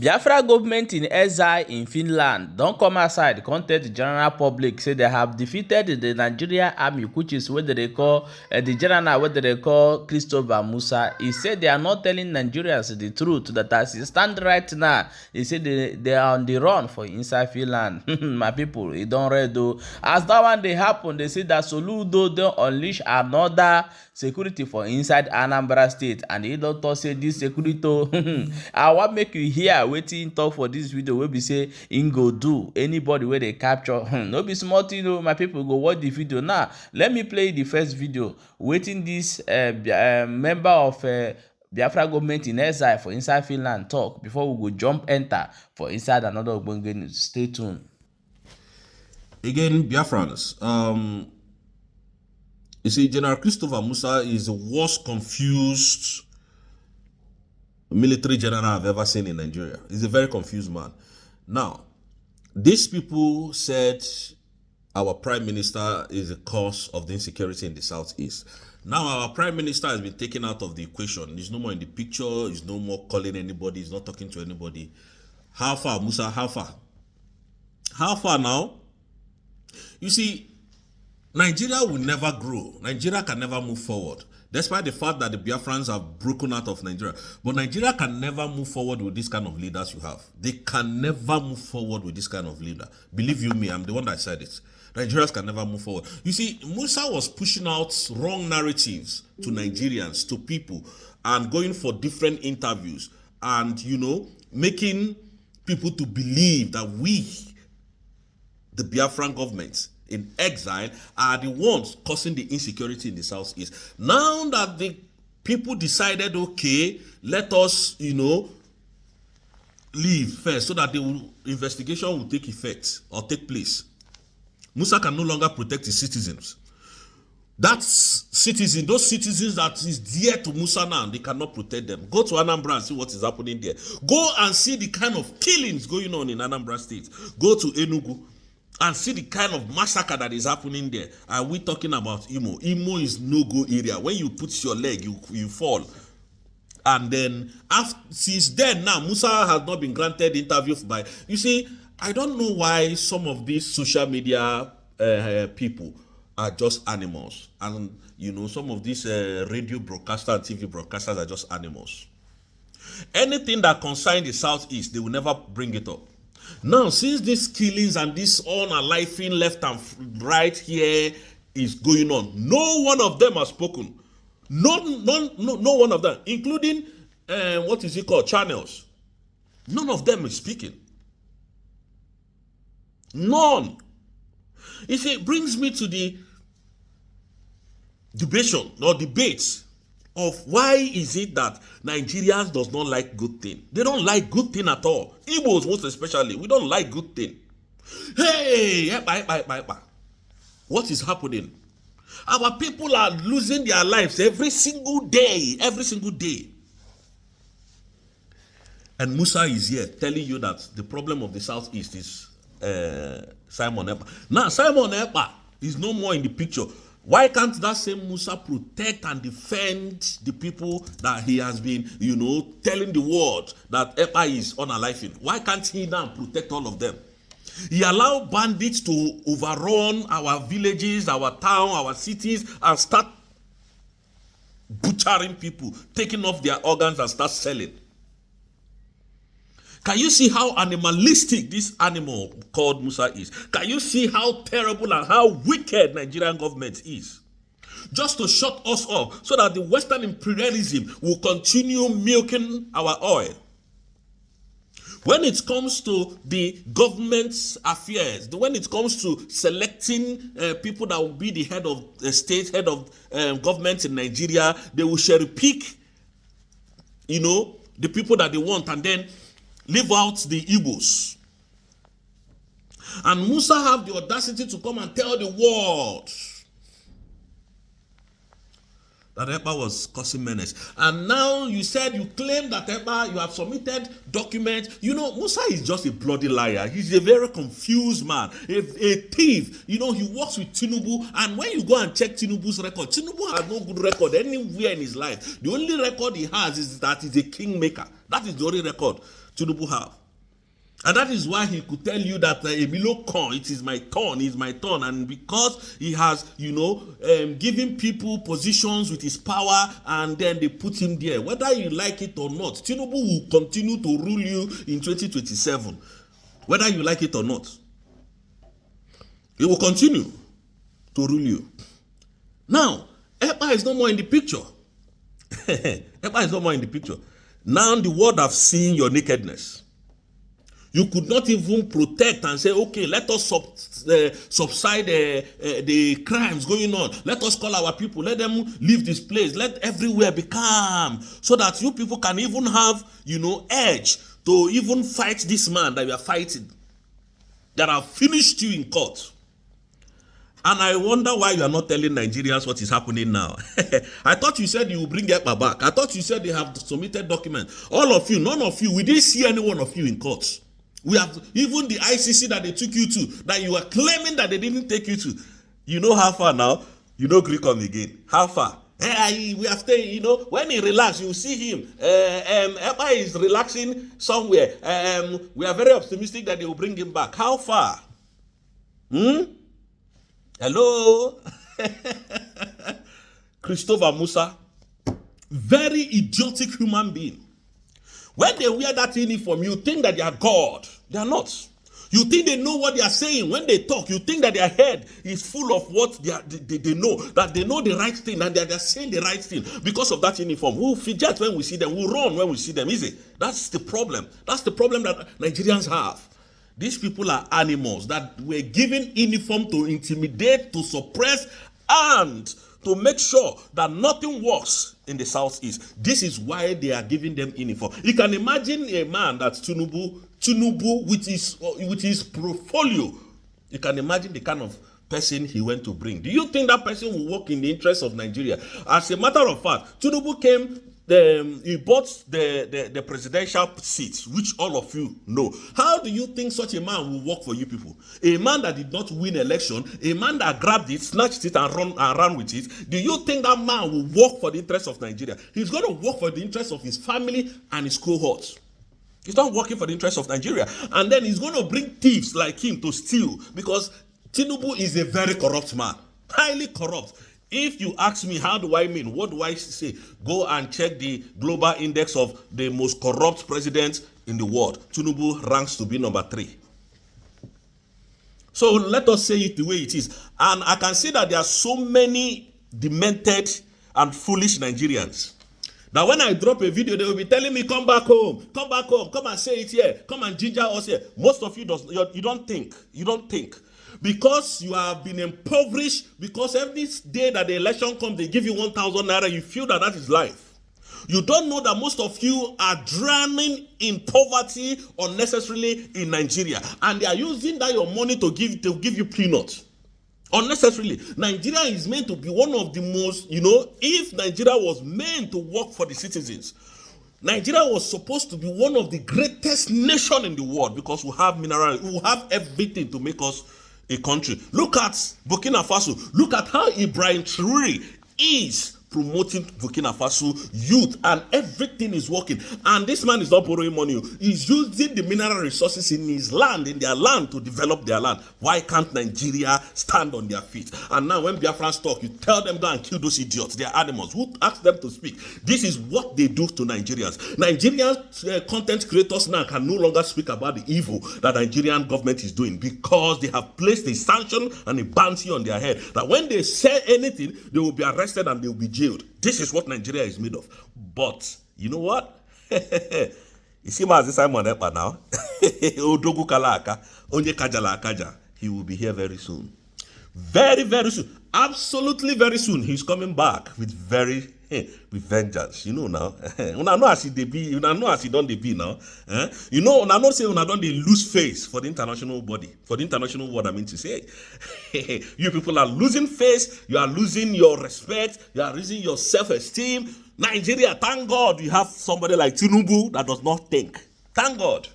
Biafra government in exile in Finland don come outside come tell the general public say they have defeated the Nigerian army, which is what they call the general wey they call Christopher Musa. He said they are not telling Nigerians the truth, that as it stand right now, he said they are on the run for inside Finland. My people, e don read though. As that one dey happen, they say that Soludo don unleash another security for inside Anambra state, and he don talk say this security I wan make you hear wetin talk for this video wey be say im go do anybody wey dey capture. No be small thing o, my people. Go watch the video now. Let me play the first video wetin this member of Biafra government in exile for inside Finland talk before we go jump enter for inside another ogbonge news. Stay tuned. Again, Biafrans, you see, General Christopher Musa is the worst confused military general I've ever seen in Nigeria. He's a very confused man. Now, these people said our prime minister is the cause of the insecurity in the southeast. Now, our prime minister has been taken out of the equation. He's no more in the picture. He's no more calling anybody. He's not talking to anybody. How far, Musa? How far? How far now? You see, Nigeria will never grow. Nigeria can never move forward. Despite the fact that the Biafrans have broken out of Nigeria. But Nigeria can never move forward with this kind of leaders you have. They can never move forward with this kind of leader. Believe you me, I'm the one that said it. Nigerians can never move forward. You see, Musa was pushing out wrong narratives to Nigerians, to people, and going for different interviews and, you know, making people to believe that we, the Biafran government, in exile, are the ones causing the insecurity in the southeast. Now that the people decided, okay, let us, you know, leave first so that the investigation will take effect or take place. Musa can no longer protect his citizens. Those citizens that is dear to Musa now, they cannot protect them. Go to Anambra and see what is happening there. Go and see the kind of killings going on in Anambra State. Go to Enugu and see the kind of massacre that is happening there. Are we talking about Imo? Imo is no-go area. When you put your leg, you fall. And then, since then, now, Musa has not been granted interview by... You see, I don't know why some of these social media people are just animals. And, you know, some of these radio broadcasters and TV broadcasters are just animals. Anything that concerns the Southeast, they will never bring it up. Now, since these killings and this unaliving left and right here is going on, no one of them has spoken. No one of them, including, what is it called, channels. None of them is speaking. None. You see, it brings me to the debate of why is it that Nigerians does not like good thing. They don't like good thing at all. Igbos most especially, we don't like good thing. Hey, Ekpa. What is happening? Our people are losing their lives every single day. And Musa is here telling you that the problem of the Southeast is Simon Ekpa. Now, Simon Ekpa is no more in the picture. Why can't that same Musa protect and defend the people that he has been, you know, telling the world that Ekpa is unaliving? Why can't he now protect all of them? He allowed bandits to overrun our villages, our town, our cities, and start butchering people, taking off their organs and start selling. Can you see how animalistic this animal called Musa is? Can you see how terrible and how wicked Nigerian government is? Just to shut us up so that the Western imperialism will continue milking our oil. When it comes to the government's affairs, when it comes to selecting people that will be the head of the state, head of government in Nigeria, they will cherry pick, you know, the people that they want and then leave out the Igbos. And Musa have the audacity to come and tell the world that Ekpa was causing menace. And now you said you claim that Ekpa, you have submitted documents. You know, Musa is just a bloody liar. He's a very confused man, a thief. You know, he works with Tinubu. And when you go and check Tinubu's record, Tinubu has no good record anywhere in his life. The only record he has is that he's a kingmaker. That is the only record Tinubu have. And that is why he could tell you that Emilio Khan, it is my turn. And because he has, given people positions with his power, and then they put him there. Whether you like it or not, Tinubu will continue to rule you in 2027. Whether you like it or not. He will continue to rule you. Now, Ekpa is no more in the picture. Ekpa is no more in the picture. Now the world have seen your nakedness. You could not even protect and say, okay, let us subside the crimes going on. Let us call our people. Let them leave this place. Let everywhere be calm. So that you people can even have, edge to even fight this man that we are fighting. That have finished you in court. And I wonder why you are not telling Nigerians what is happening now. I thought you said you will bring Ekpa back. I thought you said they have submitted documents. All of you, none of you, we didn't see any one of you in court. We have, even the ICC that they took you to, that you are claiming that they didn't take you to. You know how far now? You know Greek come again. How far? We have stayed, when he relaxes, you see him. Ekpa is relaxing somewhere. We are very optimistic that they will bring him back. How far? Hello? Christopher Musa. Very idiotic human being. When they wear that uniform, you think that they are God. They are not. You think they know what they are saying. When they talk, you think that their head is full of what they know. That they know the right thing and they are saying the right thing. Because of that uniform, we'll forget when we see them. We'll run when we see them. Is it? That's the problem. That's the problem that Nigerians have. These people are animals that were given uniform to intimidate, to suppress, and to make sure that nothing works in the southeast. This is why they are giving them uniform. You can imagine a man that's Tinubu with his portfolio. You can imagine the kind of person he went to bring. Do you think that person will work in the interest of Nigeria? As a matter of fact, Tinubu came. He bought the presidential seats, which all of you know. How do you think such a man will work for you people? A man that did not win election, a man that grabbed it, snatched it, and ran with it. Do you think that man will work for the interest of Nigeria? He's going to work for the interest of his family and his cohorts. He's not working for the interest of Nigeria. And then he's going to bring thieves like him to steal, because Tinubu is a very corrupt man, highly corrupt. If you ask me, how do I mean? What do I say? Go and check the global index of the most corrupt presidents in the world. Tinubu ranks to be number 3. So let us say it the way it is. And I can see that there are so many demented and foolish Nigerians. Now when I drop a video, they will be telling me, come back home, come and say it here, come and ginger us here. Most of you, you don't think. Because you have been impoverished, because every day that the election comes, they give you 1,000 naira, you feel that is life. You don't know that most of you are drowning in poverty unnecessarily in Nigeria. And they are using that your money to give you peanuts. Unnecessarily. Nigeria is meant to be one of the most, if Nigeria was meant to work for the citizens, Nigeria was supposed to be one of the greatest nations in the world, because we have minerals, we have everything to make us a country. Look at Burkina Faso. Look at how Ibrahim Traoré is promoting Burkina Faso youth, and everything is working. And this man is not borrowing money. He's using the mineral resources in his land, in their land, to develop their land. Why can't Nigeria stand on their feet? And now when Biafrans talk, you tell them go and kill those idiots. They are animals. Who asked them to speak? This is what they do to Nigerians. Nigerian content creators now can no longer speak about the evil that Nigerian government is doing, because they have placed a sanction and a bounty on their head that when they say anything, they will be arrested and they will be jailed. This is what Nigeria is made of. But you know what? You see Mazi Simon Ekpa now? Odogu Kalaka, Onye Kajala Akaja. He will be here very soon. Very, very soon. Absolutely very soon. He's coming back with vengeance. You know now. Una know as he be, una know as he done the be now. You know, una know say una done the lose face for the international body, for the international world. I mean to say, you people are losing face. You are losing your respect. You are losing your self-esteem. Nigeria, thank God you have somebody like Tinubu that does not think. Thank God.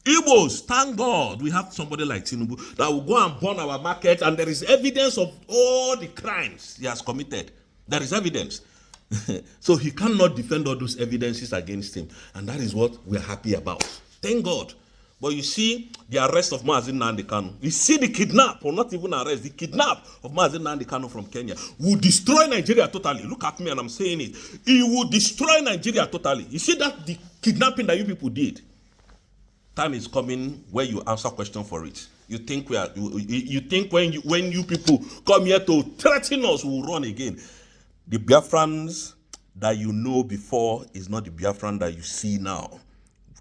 Igbos, thank God we have somebody like Tinubu that will go and burn our market, and there is evidence of all the crimes he has committed. There is evidence. So he cannot defend all those evidences against him. And that is what we're happy about. Thank God. But you see, the arrest of Mazi Nnamdi Kanu, you see the kidnap, or not even arrest, the kidnap of Mazi Nnamdi Kanu from Kenya will destroy Nigeria totally. Look at me and I'm saying it. It will destroy Nigeria totally. You see that the kidnapping that you people did? Time is coming where you answer question for it. You think you think when you people come here to threaten us, we will run again. The Biafrans that you know before is not the Biafran that you see now.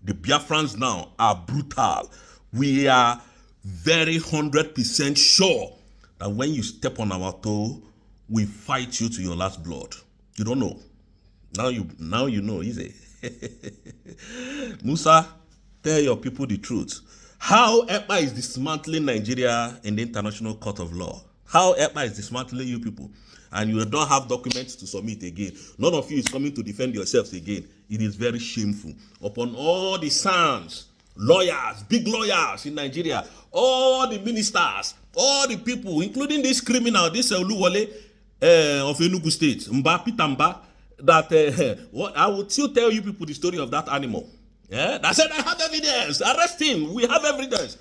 The Biafrans now are brutal. We are very 100% sure that when you step on our toe, we fight you to your last blood. You don't know. Now you know, easy. Musa, tell your people the truth. How Ekpa is dismantling Nigeria in the International Court of Law. How Ekpa is dismantling you people. And you don't have documents to submit again. None of you is coming to defend yourselves again. It is very shameful. Upon all the sons, lawyers, big lawyers in Nigeria, all the ministers, all the people, including this criminal, this Oluwole of Enugu State, Peter Mba, that I will still tell you people the story of that animal. Yeah? That said, I have evidence. Arrest him. We have evidence.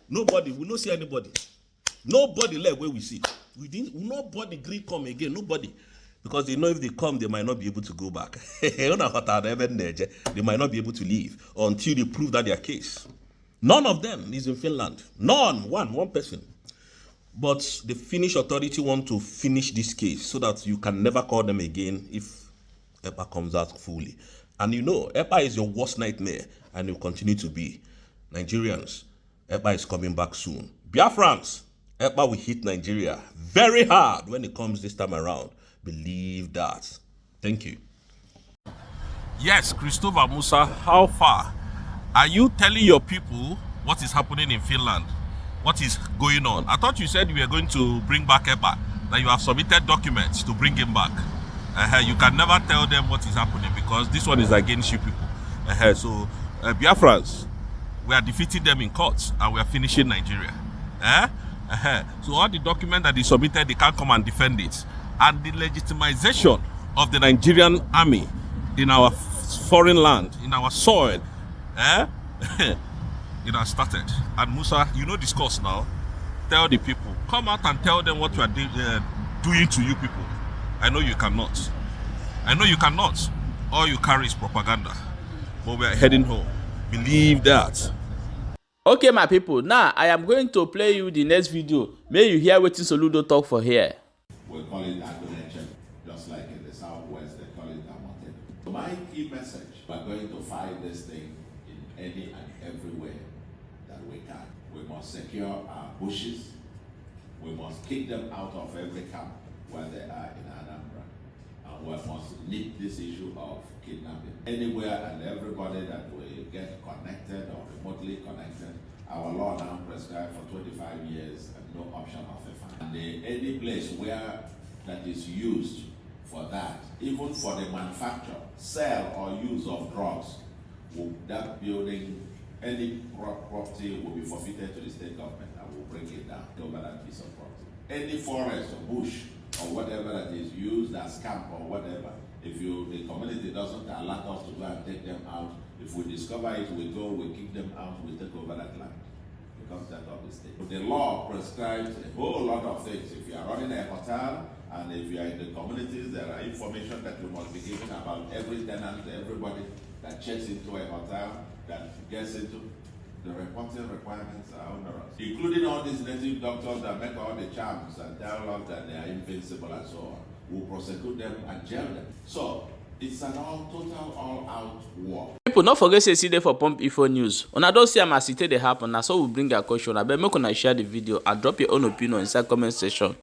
Nobody, we don't see anybody. Nobody left where we see. Nobody agree come again. Nobody. Because they know if they come, they might not be able to go back. They might not be able to leave until they prove that their case. None of them is in Finland. None. One person. But the Finnish authority want to finish this case so that you can never call them again if Ekpa comes out fully. And you know, Ekpa is your worst nightmare and will continue to be. Nigerians, Ekpa is coming back soon. Biafrans, Ekpa will hit Nigeria very hard when it comes this time around. Believe that. Thank you. Yes, Christopher Musa, how far? Are you telling your people what is happening in Finland? What is going on? I thought you said you were going to bring back Ekpa, that you have submitted documents to bring him back. You can never tell them what is happening because this one is against you people. So, Biafrans, we are defeating them in courts and we are finishing Nigeria. So all the documents that they submitted, they can't come and defend it. And the legitimization of the Nigerian army in our foreign land, in our soil, it has started. And Musa, you know this course now. Tell the people, come out and tell them what you are doing to you people. I know you cannot. I know you cannot. All you carry is propaganda. But we are heading home. Believe that. Okay, my people, now I am going to play you the next video. May you hear what Soludo talk for here. We call it agriculture, just like in the southwest, they call it Amote. So my key message, we're going to fight this thing in any and every way that we can. We must secure our bushes. We must kick them out of every camp where they are in Anambra. And we must nip this issue of kidnapping. Anywhere and everybody that we get connected or remotely connected, our law now prescribed for 25 years and no option of a fine. And any place where that is used for that, even for the manufacture, sale or use of drugs, that building, any property will be forfeited to the state government and will bring it down over that piece of property. Any forest or bush or whatever that is used as camp or whatever, if the community doesn't allow us to go and take them out, if we discover it, we go, we kick them out, we take over that land. It becomes that of the state. The law prescribes a whole lot of things. If you are running a hotel, and if you are in the communities, there are information that you must be given about every tenant, everybody that checks into a hotel, that gets into. The reporting requirements are onerous, including all these native doctors that make all the charms and tell us that they are invincible and so on. We'll prosecute them and jail them. So it's an all-out war. People, not forget to see there for Pump Info News. Una don't see as it dey happen. Now so we bring a question. I bet make una share the video and drop your own opinion inside comment section.